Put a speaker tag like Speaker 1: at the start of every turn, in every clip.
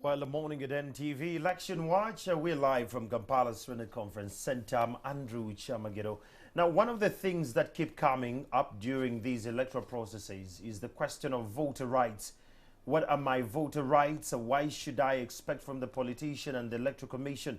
Speaker 1: Well, the morning at NTV Election Watch. We're live from Kampala's Senate Conference Center. I'm Andrew Chamagero. Now, one of the things that keep coming up during these electoral processes is the question of voter rights. What are my voter rights? Why should I expect from the politician and the Electoral Commission?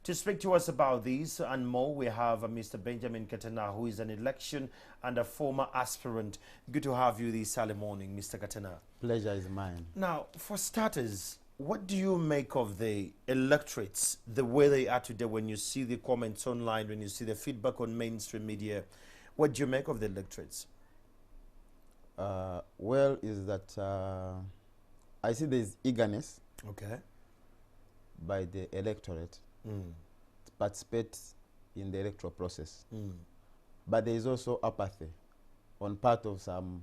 Speaker 1: To speak to us about these and more, we have Mr. Benjamin Katana, who is an election and a former aspirant. Good to have you this early morning, Mr. Katana.
Speaker 2: Pleasure is mine.
Speaker 1: Now, for starters, what do you make of the electorates, the way they are today, when you see the comments online, when you see the feedback on mainstream media? What do you make of the electorates?
Speaker 2: Well, is that I see there is eagerness by the electorate to participate in the electoral process. But there is also apathy on part of some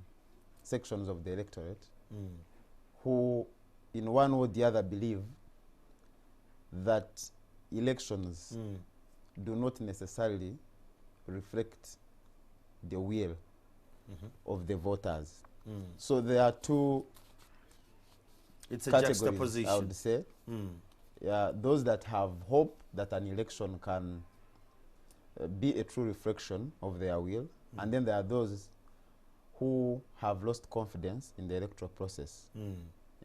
Speaker 2: sections of the electorate who, in one or the other, believe that elections do not necessarily reflect the will of the voters. So there are two categories,
Speaker 1: juxtaposition,
Speaker 2: I would say. Yeah, those that have hope that an election can be a true reflection of their will, and then there are those who have lost confidence in the electoral process.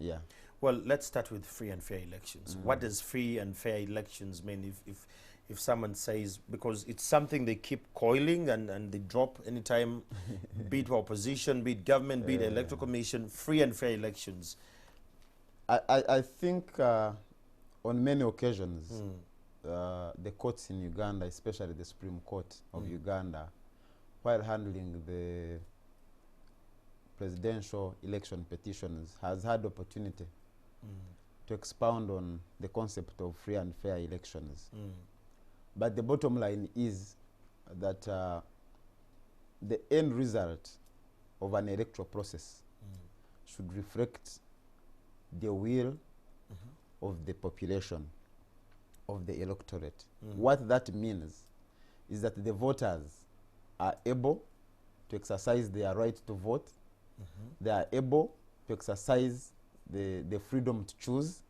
Speaker 2: Yeah.
Speaker 1: Well, let's start with free and fair elections. What does free and fair elections mean? If someone says, because it's something they keep coiling and they drop anytime, be it opposition, be it government, be it electoral commission, free and fair elections.
Speaker 2: I think on many occasions, the courts in Uganda, especially the Supreme Court of Uganda, while handling the presidential election petitions, has had opportunity to expound on the concept of free and fair elections. But the bottom line is that the end result of an electoral process should reflect the will of the population, of the electorate. What that means is that the voters are able to exercise their right to vote. They are able to exercise the freedom to choose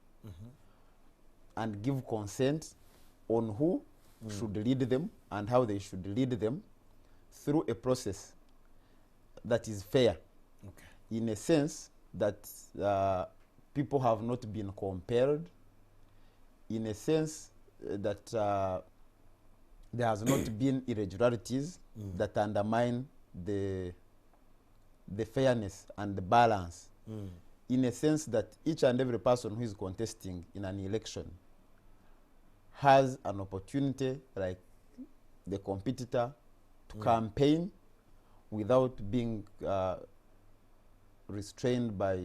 Speaker 2: and give consent on who should lead them and how they should lead them through a process that is fair, in a sense that people have not been compared, in a sense that there has not been irregularities that undermine the fairness and the balance, in a sense that each and every person who is contesting in an election has an opportunity, like the competitor, to campaign without being restrained by,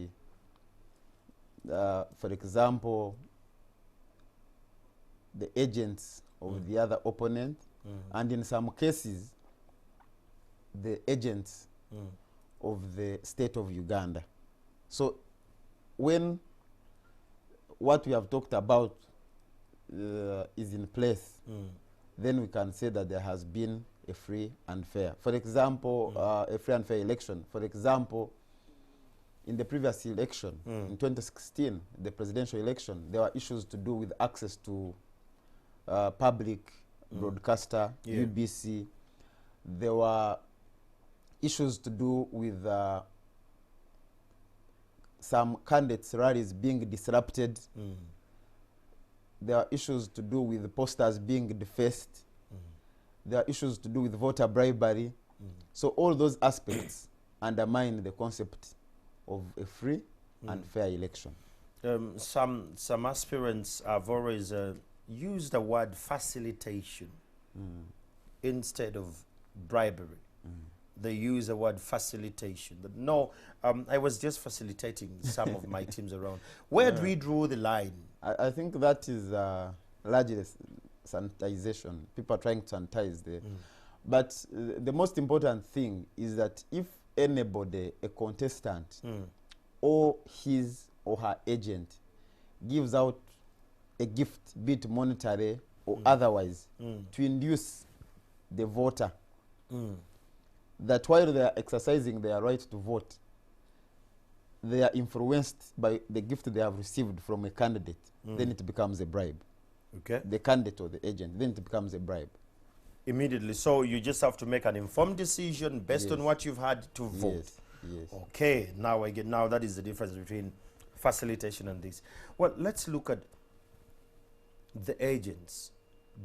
Speaker 2: for example, the agents of the other opponent, and in some cases, the agents of the state of Uganda. So when what we have talked about is in place, then we can say that there has been a free and fair. For example, a free and fair election. For example, in the previous election, in 2016, the presidential election, there were issues to do with access to public broadcaster, UBC. There were issues to do with some candidates' rallies being disrupted. There are issues to do with posters being defaced. There are issues to do with voter bribery. So all those aspects undermine the concept of a free and fair election.
Speaker 1: Some aspirants have always used the word facilitation instead of bribery. They use the word facilitation. But no, I was just facilitating some of my teams around. Where do we draw the line?
Speaker 2: I think that is largely sanitization. People are trying to sanitize the... But the most important thing is that if anybody, a contestant, or his or her agent, gives out a gift, be it monetary or otherwise, to induce the voter that while they are exercising their right to vote, they are influenced by the gift they have received from a candidate, then it becomes a bribe.
Speaker 1: Okay.
Speaker 2: The candidate or the agent, then it becomes a bribe.
Speaker 1: Immediately. So you just have to make an informed decision based on
Speaker 2: Yes.
Speaker 1: what you've had to vote.
Speaker 2: Yes, yes.
Speaker 1: Okay, now I get, now that is the difference between facilitation and this. Well, let's look at the agents.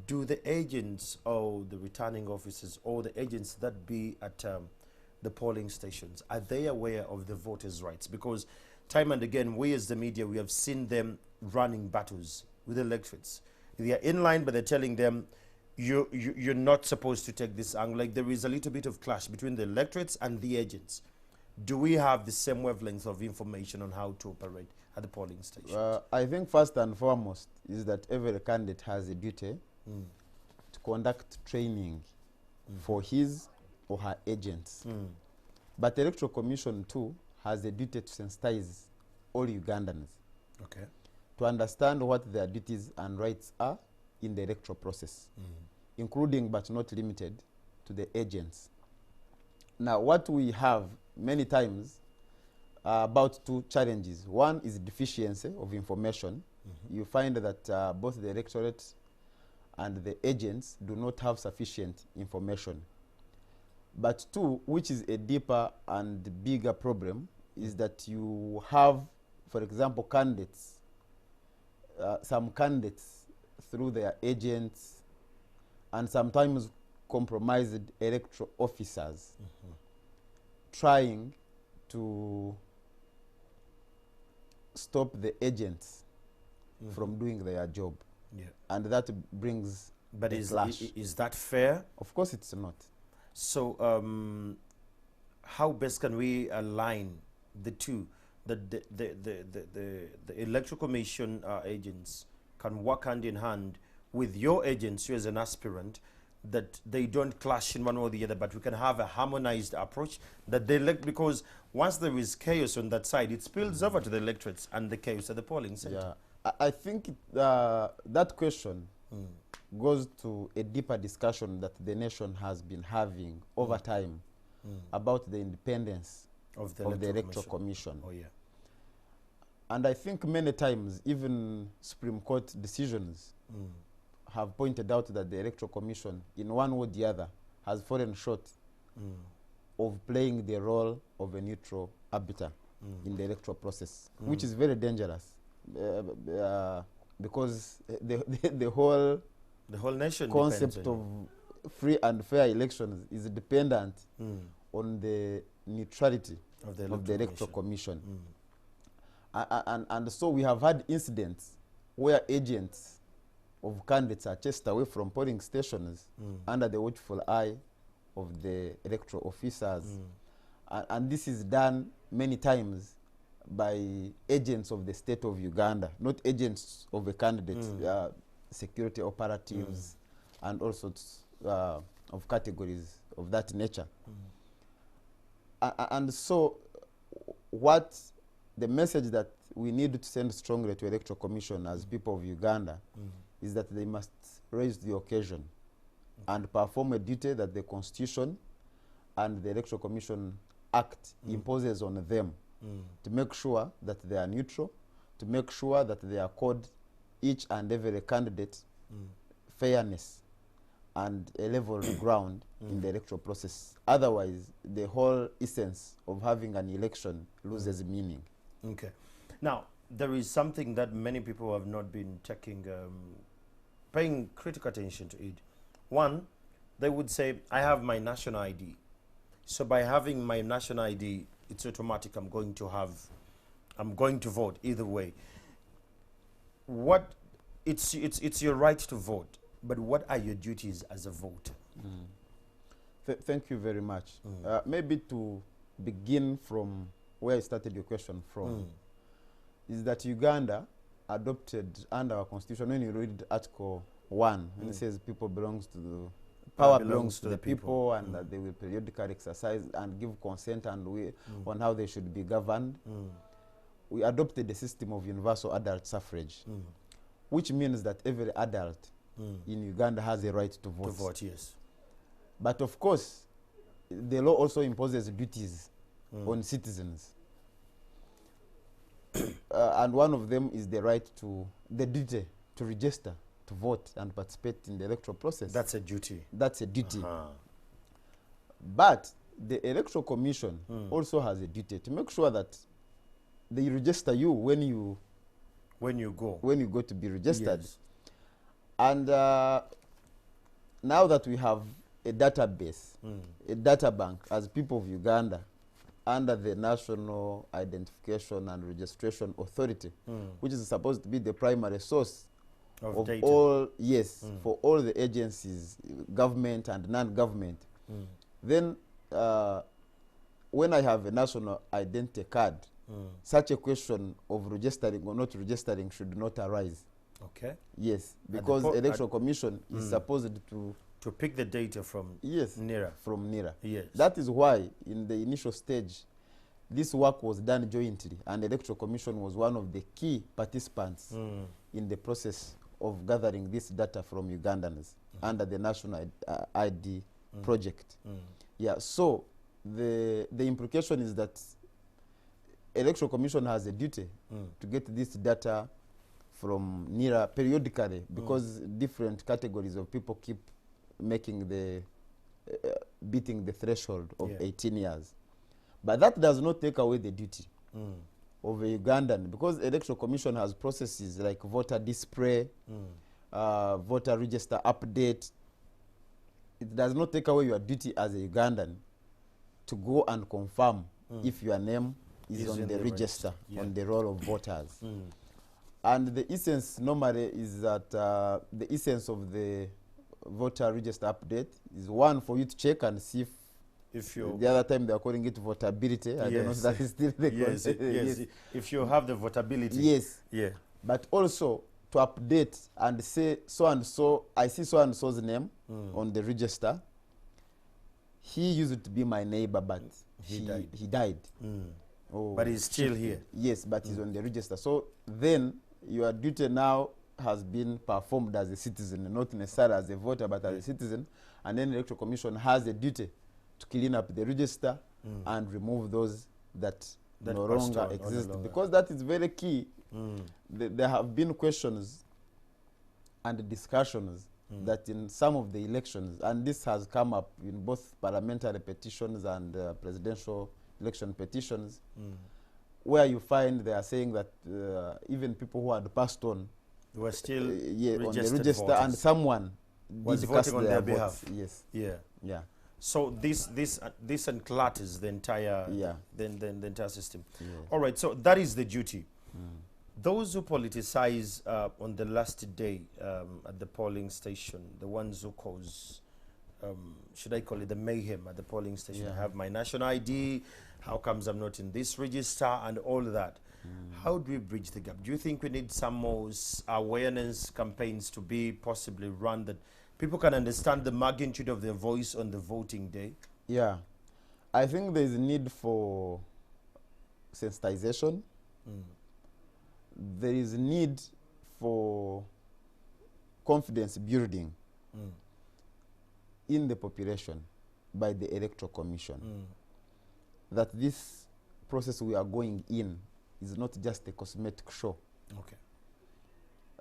Speaker 1: Do the agents or the returning officers or the agents that be at the polling stations, are they aware of the voters' rights? Because time and again, we as the media, we have seen them running battles with electorates. They are in line, but they're telling them, you're not supposed to take this angle. Like there is a little bit of clash between the electorates and the agents. Do we have the same wavelength of information on how to operate at the polling station?
Speaker 2: I think first and foremost is that every candidate has a duty to conduct training for his or her agents. But the Electoral Commission too has a duty to sensitize all Ugandans
Speaker 1: Okay.
Speaker 2: to understand what their duties and rights are in the electoral process, including but not limited to the agents. Now, what we have many times about two challenges. One is deficiency of information. You find that both the electorate and the agents do not have sufficient information. But two, which is a deeper and bigger problem, is that you have, for example, candidates, some candidates through their agents and sometimes compromised electoral officers trying to stop the agents from doing their job.
Speaker 1: Yeah.
Speaker 2: And that brings
Speaker 1: But
Speaker 2: a clash.
Speaker 1: is that fair?
Speaker 2: Of course it's not.
Speaker 1: So how best can we align the two? The Electoral Commission agents can work hand in hand with your agents, you as an aspirant, that they don't clash in one or the other, but we can have a harmonized approach that they elect, because once there is chaos on that side, it spills over to the electorates and the chaos at the polling center.
Speaker 2: Yeah, I think that question goes to a deeper discussion that the nation has been having over time about the independence
Speaker 1: Of the
Speaker 2: of the
Speaker 1: Electoral
Speaker 2: Electoral Commission.
Speaker 1: Oh, yeah.
Speaker 2: And I think many times, even Supreme Court decisions have pointed out that the Electoral Commission, in one or the other, has fallen short of playing the role of a neutral arbiter in the electoral process, which is very dangerous because the whole
Speaker 1: The whole nation
Speaker 2: concept
Speaker 1: depends on
Speaker 2: of free and fair elections is dependent on the neutrality
Speaker 1: of the
Speaker 2: of the
Speaker 1: Electoral
Speaker 2: Electoral
Speaker 1: Commission.
Speaker 2: Commission. And so we have had incidents where agents of candidates are chased away from polling stations under the watchful eye of the electoral officers. And this is done many times by agents of the state of Uganda, not agents of a candidate, security operatives, and all sorts of categories of that nature. And so what the message that we need to send strongly to Electoral Commission as people of Uganda is that they must raise the occasion and perform a duty that the Constitution and the Electoral Commission Act imposes on them to make sure that they are neutral, to make sure that they accord each and every candidate fairness and a level ground in the electoral process. Otherwise, the whole essence of having an election loses meaning.
Speaker 1: Okay. Now, there is something that many people have not been paying critical attention to it. One, they would say, I have my national ID. So by having my national ID, it's automatic. I'm going to vote either way. It's your right to vote, but what are your duties as a voter?
Speaker 2: Thank you very much. Maybe to begin from where I started your question from, is that Uganda adopted under our constitution, when you read Article 1, when it says people belongs to the power belongs to the people, and that they will periodically exercise and give consent and on how they should be governed. We adopted the system of universal adult suffrage, which means that every adult in Uganda has a right to vote.
Speaker 1: To vote, yes.
Speaker 2: But of course, the law also imposes duties on citizens. and one of them is the duty to register, to vote and participate in the electoral process.
Speaker 1: That's a duty.
Speaker 2: That's a duty.
Speaker 1: Uh-huh.
Speaker 2: But the Electoral Commission also has a duty to make sure that they register you when you go to be registered.
Speaker 1: Yes.
Speaker 2: And now that we have a database, a data bank as people of Uganda under the National Identification and Registration Authority, which is supposed to be the primary source of
Speaker 1: data.
Speaker 2: all, for all the agencies, government and non-government, then when I have a national identity card, such a question of registering or not registering should not arise.
Speaker 1: Okay.
Speaker 2: Yes, because the Electoral Commission is supposed
Speaker 1: to pick the data from
Speaker 2: NIRA. From NIRA.
Speaker 1: Yes.
Speaker 2: That is why in the initial stage, this work was done jointly, and the Electoral Commission was one of the key participants in the process of gathering this data from Ugandans under the National ID project. Yeah, so the implication is that Electoral Commission has a duty to get this data from NIRA periodically, because different categories of people keep making beating the threshold of 18 years. But that does not take away the duty of a Ugandan, because Electoral Commission has processes like voter display, voter register update. It does not take away your duty as a Ugandan to go and confirm if your name is on the register, on the roll of voters. And the essence normally is that the essence of the voter register update is one, for you to check and see if you, the other time they are calling it votability. I don't know if that is still the
Speaker 1: yes. If you have the votability.
Speaker 2: Yes.
Speaker 1: Yeah.
Speaker 2: But also to update and say so and so, I see so and so's name on the register. He used to be my neighbor, but he died. Oh,
Speaker 1: but he's still here.
Speaker 2: Yes, but he's on the register. So then your duty now has been performed as a citizen, not necessarily as a voter, but as a citizen. And then the Electoral Commission has a duty to clean up the register and remove those that no longer exist. Because that is very key. There have been questions and discussions that in some of the elections, and this has come up in both parliamentary petitions and presidential election petitions, where you find they are saying that even people who had passed on
Speaker 1: were still
Speaker 2: on the register
Speaker 1: voters,
Speaker 2: and someone
Speaker 1: was voting on their behalf.
Speaker 2: Yes.
Speaker 1: Yeah. So this unclutters the entire the entire system.
Speaker 2: Yeah.
Speaker 1: All right. So that is the duty. Those who politicize on the last day at the polling station, the ones who cause, should I call it the mayhem at the polling station? I have my national ID. How comes I'm not in this register and all that? How do we bridge the gap? Do you think we need some more awareness campaigns to be possibly run that people can understand the magnitude of their voice on the voting day?
Speaker 2: Yeah. I think there is a need for sensitization. There is a need for confidence building in the population by the Electoral Commission. That this process we are going in is not just a cosmetic show.
Speaker 1: Okay.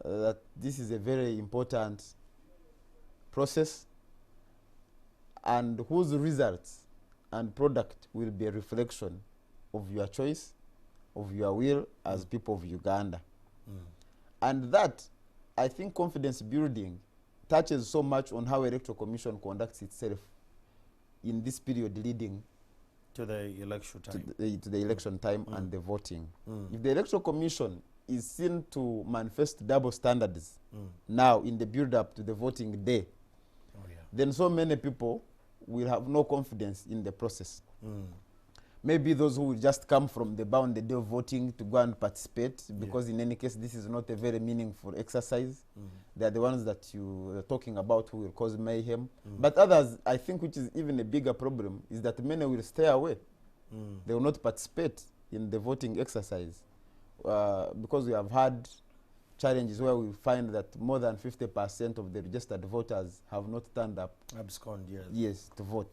Speaker 2: That this is a very important process, and whose results and product will be a reflection of your choice, of your will as people of Uganda. And that, I think, confidence building touches so much on how Electoral Commission conducts itself in this period leading
Speaker 1: to the election time.
Speaker 2: To the election time and the voting. If the Electoral Commission is seen to manifest double standards now in the build-up to the voting day, then so many people will have no confidence in the process. Maybe those who will just come from the bound the day of voting to go and participate, because in any case this is not a very meaningful exercise. They are the ones that you are talking about who will cause mayhem. But others, I think, which is even a bigger problem, is that many will stay away. They will not participate in the voting exercise because we have had challenges where we find that more than 50% of the registered voters have not turned up.
Speaker 1: Abscond,
Speaker 2: yes, to vote.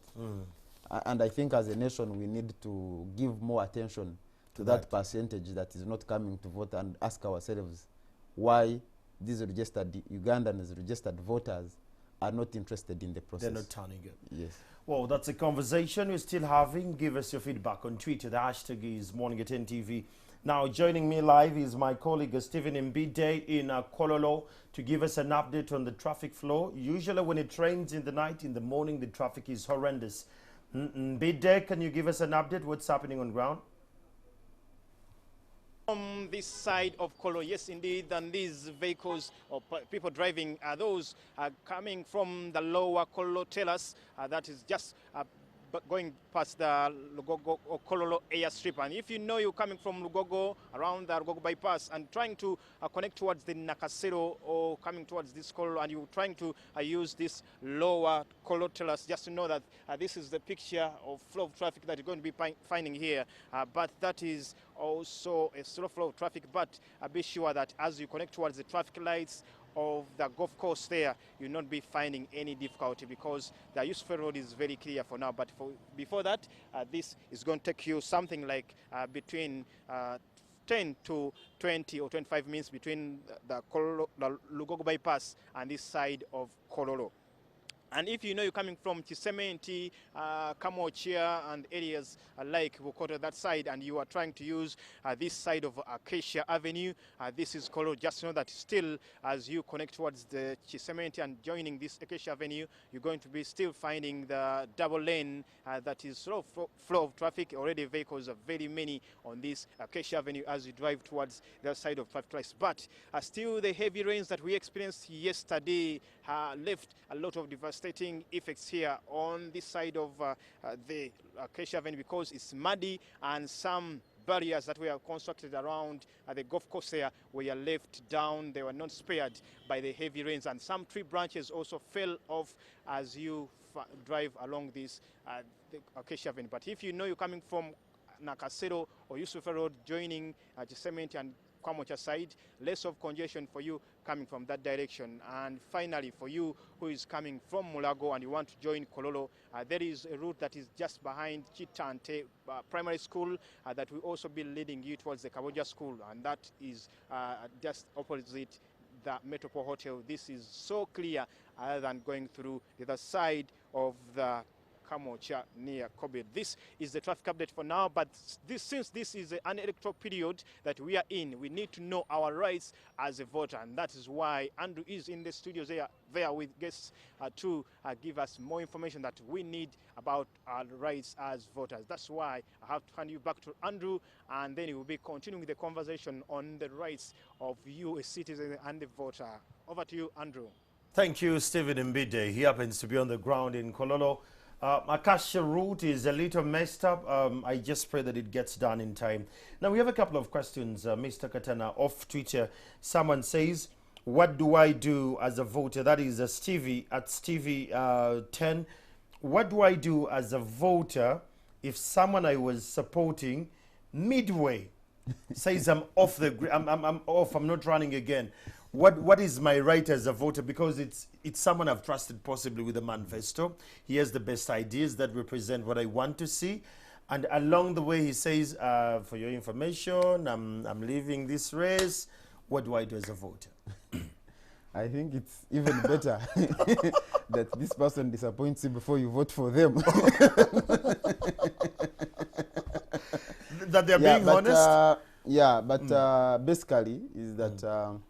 Speaker 2: And I think as a nation we need to give more attention to that percentage that is not coming to vote, and ask ourselves why these Ugandans, registered voters, are not interested in the process.
Speaker 1: They're not turning it.
Speaker 2: Yes.
Speaker 1: Well, that's a conversation we're still having. Give us your feedback on Twitter. The hashtag is Morning at NTV. Now, joining me live is my colleague Stephen Mbide in Kololo to give us an update on the traffic flow. Usually when it rains in the night, in the morning, the traffic is horrendous. Mbide, can you give us an update? What's happening on ground?
Speaker 3: On this side of Kolo, yes indeed, and these vehicles or people driving are those coming from the lower Kolo Tellers, that is just going past the Lugogo or Kololo airstrip. And if you know you're coming from Lugogo, around the Lugogo bypass, and trying to connect towards the Nakasero or coming towards this Kololo, and you're trying to use this lower Kololo Tellers, just to know that this is the picture of flow of traffic that you're going to be finding here. But that is also a slow flow of traffic, but be sure that as you connect towards the traffic lights of the golf course there, you'll not be finding any difficulty because the Yusuf Road is very clear for now. But before that, this is going to take you something like between 10 to 20 or 25 minutes between the Lugogo bypass and this side of Kololo. And if you know you're coming from Chisementi, Kamochia and areas like Bukoto, that side, and you are trying to use this side of Acacia Avenue, this is Kolo. Just know that still, as you connect towards the Chisementi and joining this Acacia Avenue, you're going to be still finding the double lane that is slow flow of traffic. Already vehicles are very many on this Acacia Avenue as you drive towards the side of traffic lights. But still, the heavy rains that we experienced yesterday left a lot of devastating effects here on this side of the Acacia Avenue because it's muddy, and some barriers that were constructed around the golf course there were left down. They were not spared by the heavy rains, and some tree branches also fell off as you drive along this the Acacia Avenue. But if you know you're coming from Nakasero or Yusufa Road joining Cement and Kwamocha side, less of congestion for you coming from that direction. And finally, for you who is coming from Mulago and you want to join Kololo, there is a route that is just behind Chitante Primary School that will also be leading you towards the Kaboja School, and that is just opposite the Metropole Hotel. This is so clear other than going through the other side of the Kamocha near Kobe. This is the traffic update for now, but since this is an electoral period that we are in, we need to know our rights as a voter, and that is why Andrew is in the studios there with guests to give us more information that we need about our rights as voters. That's why I have to hand you back to Andrew, and then he will be continuing the conversation on the rights of you, a citizen and a voter. Over to you, Andrew.
Speaker 1: Thank you, Stephen Mbide. He happens to be on the ground in Kololo. Acacia route is a little messed up. I just pray that it gets done in time. Now, we have a couple of questions, Mr. Katana, off Twitter. Someone says, what do I do as a voter? That is Stevie at Stevie10. What do I do as a voter if someone I was supporting midway says I'm off I'm off, I'm not running again? What is my right as a voter? Because it's someone I've trusted possibly with a manifesto. He has the best ideas that represent what I want to see. And along the way he says, for your information, I'm leaving this race. What do I do as a voter?
Speaker 2: I think it's even better that this person disappoints you before you vote for them.
Speaker 1: That they're being honest?
Speaker 2: Basically is that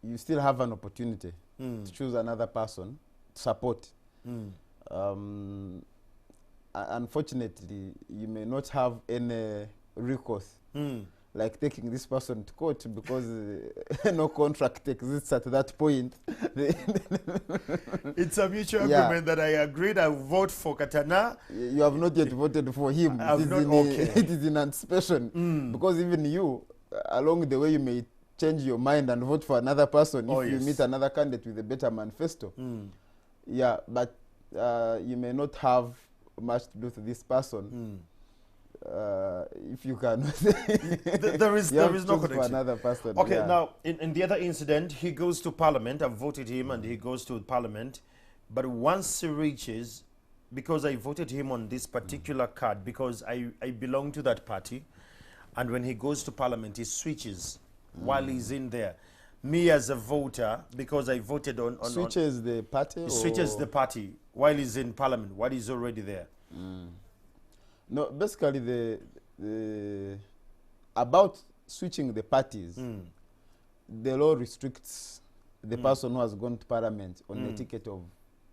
Speaker 2: you still have an opportunity to choose another person to support. Unfortunately, you may not have any recourse, like taking this person to court, because no contract exists at that point.
Speaker 1: It's a mutual agreement that I agreed I vote for Katana.
Speaker 2: You have not yet voted for him. It is in anticipation, because even you, along the way, you may change your mind and vote for another person if you meet another candidate with a better manifesto. But you may not have much to do with this person. If you can,
Speaker 1: there is no connection.
Speaker 2: For another person.
Speaker 1: Okay, now in the other incident, he goes to Parliament. I've voted him, and he goes to Parliament. But once he reaches, because I voted him on this particular card because I belong to that party, and when he goes to parliament, he switches while he's in there. Me as a voter, because I voted on
Speaker 2: Switches the party?
Speaker 1: he switches the party while he's in parliament, while he's already there.
Speaker 2: No, basically the about switching the parties, the law restricts the person who has gone to parliament on the ticket of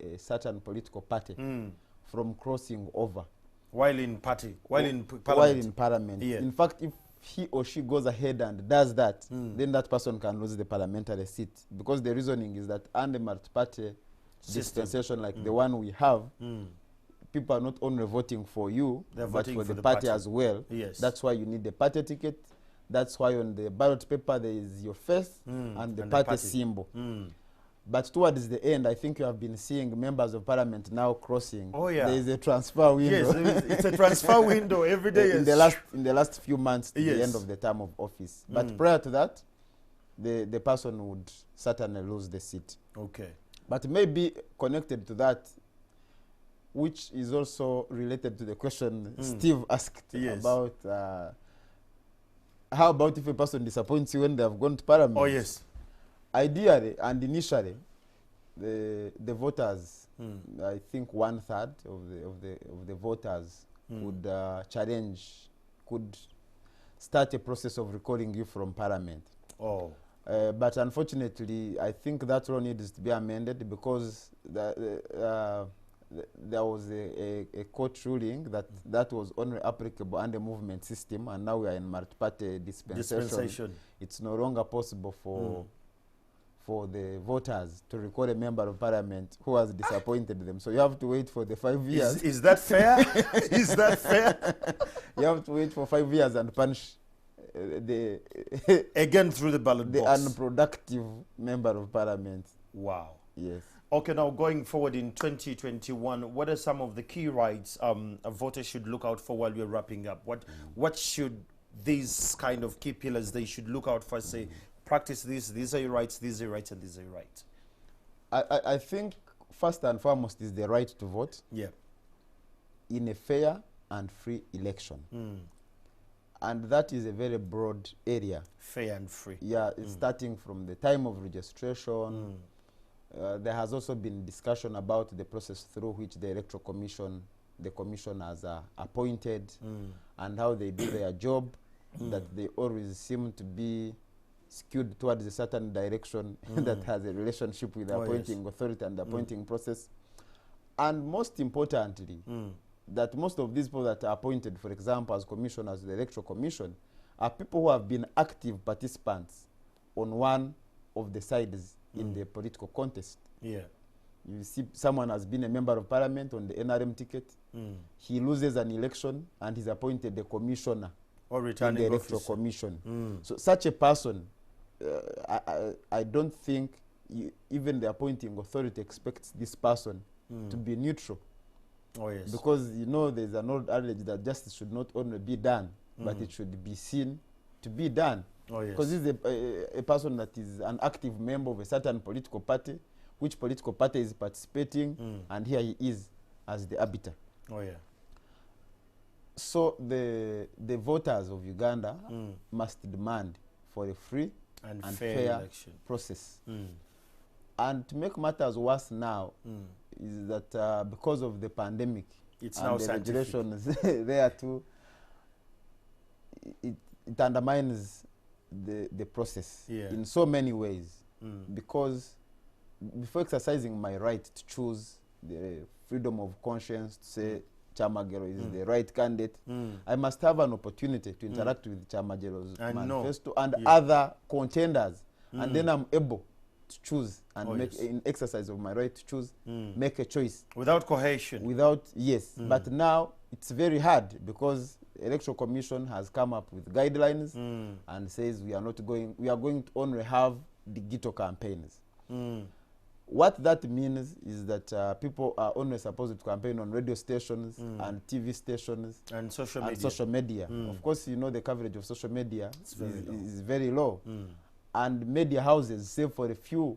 Speaker 2: a certain political party from crossing over
Speaker 1: While in party, while in parliament.
Speaker 2: while in parliament.
Speaker 1: Yeah.
Speaker 2: In fact, if he or she goes ahead and does that, then that person can lose the parliamentary seat, because the reasoning is that under multi-party dispensation like the one we have, people are not only voting for you,
Speaker 1: They're
Speaker 2: but
Speaker 1: voting
Speaker 2: for
Speaker 1: for
Speaker 2: the
Speaker 1: the
Speaker 2: party
Speaker 1: party.
Speaker 2: as well.
Speaker 1: Yes.
Speaker 2: That's why you need the party ticket. That's why on the ballot paper there is your face and the
Speaker 1: and the
Speaker 2: party
Speaker 1: party.
Speaker 2: symbol. But towards the end, I think you have been seeing members of parliament now crossing.
Speaker 1: Oh, yeah.
Speaker 2: There is a transfer window.
Speaker 1: Yes, it's a transfer window every day.
Speaker 2: in the last few months to the end of the term of office. But prior to that, the person would certainly lose the seat.
Speaker 1: Okay.
Speaker 2: But maybe connected to that, which is also related to the question Steve asked
Speaker 1: Yes.
Speaker 2: about how about if a person disappoints you when they have gone to parliament?
Speaker 1: Oh, yes.
Speaker 2: Ideally and initially, the voters, I think 1/3 of the voters would challenge, could start a process of recalling you from parliament.
Speaker 1: Oh.
Speaker 2: But unfortunately, I think that law needs to be amended because there was a court ruling that was only applicable under movement system, and now we are in multi-party dispensation. It's no longer possible for the voters to recall a member of parliament who has disappointed them. So you have to wait for the 5 years.
Speaker 1: Is that fair? Is that fair?
Speaker 2: You have to wait for 5 years and punish the
Speaker 1: Again through the ballot
Speaker 2: the
Speaker 1: box.
Speaker 2: unproductive member of parliament.
Speaker 1: Wow.
Speaker 2: Yes.
Speaker 1: Okay, now going forward in 2021, what are some of the key rights a voter should look out for while we're wrapping up? What should these kind of key pillars they should look out for? Say, practice this. These are your rights. These are your rights, and these are your rights.
Speaker 2: I think first and foremost is the right to vote
Speaker 1: Yeah.
Speaker 2: in a fair and free election. And that is a very broad area.
Speaker 1: Fair and free.
Speaker 2: Yeah, it's starting from the time of registration. There has also been discussion about the process through which the Electoral Commission, the commissioners are appointed, and how they do their job, that they always seem to be skewed towards a certain direction that has a relationship with the appointing authority and the appointing process. And most importantly, that most of these people that are appointed, for example, as commissioners of the Electoral Commission, are people who have been active participants on one of the sides in the political contest.
Speaker 1: Yeah.
Speaker 2: You see someone has been a member of parliament on the NRM ticket, he loses an election and he's appointed a commissioner
Speaker 1: Or
Speaker 2: in
Speaker 1: returning
Speaker 2: the Electoral
Speaker 1: officer.
Speaker 2: Commission. So such a person, I don't think even the appointing authority expects this person to be neutral.
Speaker 1: Oh, yes.
Speaker 2: Because, you know, there's an old adage that justice should not only be done, but it should be seen to be done.
Speaker 1: Oh, yes.
Speaker 2: Because this is a person that is an active member of a certain political party, which political party is participating, and here he is as the arbiter.
Speaker 1: Oh, yeah.
Speaker 2: So the voters of Uganda must demand for a free
Speaker 1: And
Speaker 2: and
Speaker 1: fair
Speaker 2: fair
Speaker 1: election.
Speaker 2: process. And to make matters worse now is that because of the pandemic
Speaker 1: It's
Speaker 2: and
Speaker 1: now
Speaker 2: the
Speaker 1: scientific.
Speaker 2: regulations there too, it undermines the process in so many ways. Because before exercising my right to choose the freedom of conscience to say Chamagero is the right candidate, I must have an opportunity to interact with Chamagero's manifesto and other contenders, and then I'm able to choose and make in exercise of my right to choose, make a choice
Speaker 1: Without cohesion.
Speaker 2: without But now it's very hard because Electoral Commission has come up with guidelines and says we are going to only have digital campaigns. What that means is that people are only supposed to campaign on radio stations and TV stations
Speaker 1: And social
Speaker 2: and
Speaker 1: media.
Speaker 2: social media. Of course, you know the coverage of social media is very low. And media houses, save for a few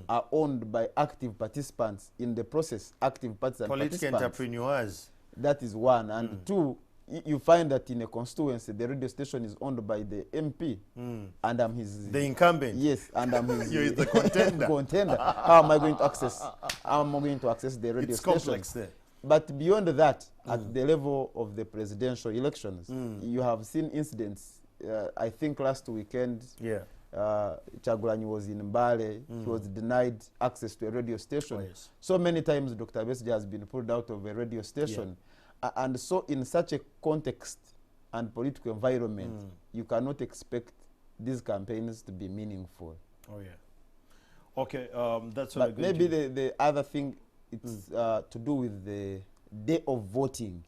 Speaker 2: are owned by active participants in the process, active participants.
Speaker 1: Political entrepreneurs.
Speaker 2: That is one. And two, you find that in a constituency, the radio station is owned by the MP, and I'm his...
Speaker 1: The incumbent.
Speaker 2: Yes, and I'm his...
Speaker 1: You're the contender.
Speaker 2: contender. How am I going to access? How am I going to access the radio station?
Speaker 1: It's complex there.
Speaker 2: But beyond that, at the level of the presidential elections, you have seen incidents. I think last weekend, Chagulanyi was in Mbale. He was denied access to a radio station.
Speaker 1: Oh, yes.
Speaker 2: So many times Dr. Besigye has been pulled out of a radio station. And so in such a context and political environment, you cannot expect these campaigns to be meaningful.
Speaker 1: Oh, yeah. Okay, that's what.
Speaker 2: But maybe the other thing, it's to do with the day of voting.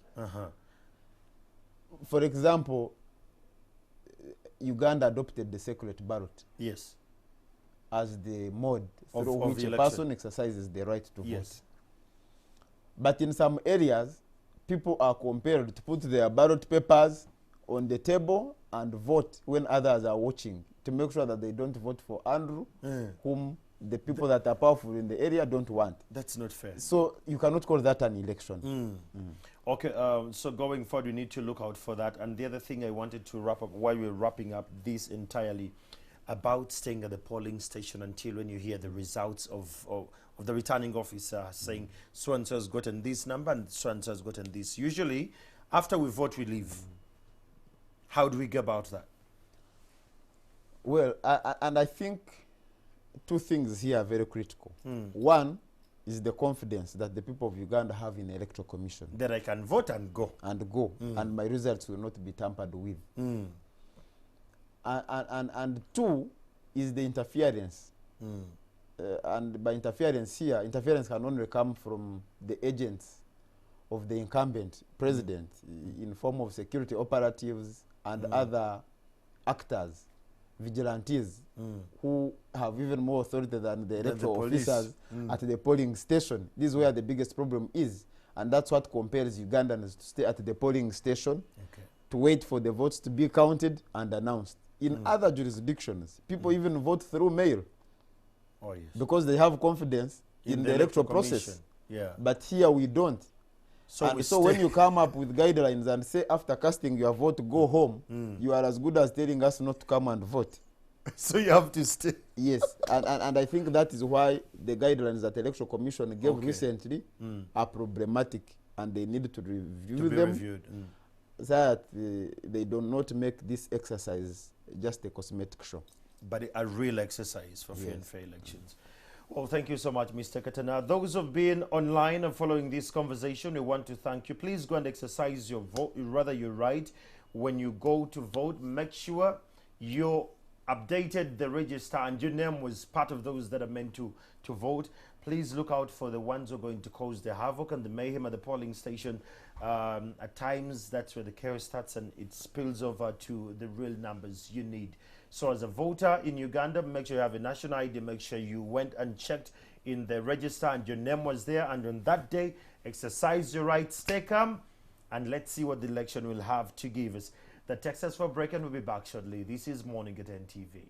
Speaker 2: For example, Uganda adopted the secret ballot.
Speaker 1: Yes.
Speaker 2: As the mode through
Speaker 1: of
Speaker 2: which a
Speaker 1: election.
Speaker 2: person exercises the right to
Speaker 1: Yes.
Speaker 2: vote. But in some areas, people are compelled to put their ballot papers on the table and vote when others are watching, to make sure that they don't vote for Andrew, whom the people that are powerful in the area don't want.
Speaker 1: That's not fair.
Speaker 2: So you cannot call that an election.
Speaker 1: Okay, so going forward, we need to look out for that. And the other thing I wanted to wrap up, while we're wrapping up this entirely, about staying at the polling station until when you hear the results of the returning officer saying so-and-so has gotten this number and so-and-so has gotten this. Usually, after we vote, we leave. How do we go about that?
Speaker 2: Well, and I think two things here are very critical. One is the confidence that the people of Uganda have in the Electoral Commission.
Speaker 1: That I can vote and go.
Speaker 2: And my results will not be tampered with. And two is the interference. And by interference here, interference can only come from the agents of the incumbent president in form of security operatives and other actors, vigilantes, who have even more authority than the electoral officers at the polling station. This is where the biggest problem is. And that's what compels Ugandans to stay at the polling station, to wait for the votes to be counted and announced. In other jurisdictions, people even vote through mail.
Speaker 1: Oh, yes.
Speaker 2: Because they have confidence in the electoral process. But here we don't. So when you come up with guidelines and say after casting your vote, go home, you are as good as telling us not to come and vote.
Speaker 1: So you have to stay.
Speaker 2: Yes, and I think that is why the guidelines that the Electoral Commission gave recently are problematic, and they need to review them so that they do not make this exercise just a cosmetic show.
Speaker 1: But a real exercise for fair and fair elections. Well, thank you so much, Mr. Katana. Those who have been online and following this conversation, we want to thank you. Please go and exercise your vote, rather your right. When you go to vote, make sure you updated the register and your name was part of those that are meant to vote. Please look out for the ones who are going to cause the havoc and the mayhem at the polling station. At times, that's where the chaos starts and it spills over to the real numbers you need. So as a voter in Uganda, make sure you have a national ID, make sure you went and checked in the register and your name was there. And on that day, exercise your right, stay calm, and let's see what the election will have to give us. The Texas for Break, and we'll be back shortly. This is Morning at NTV.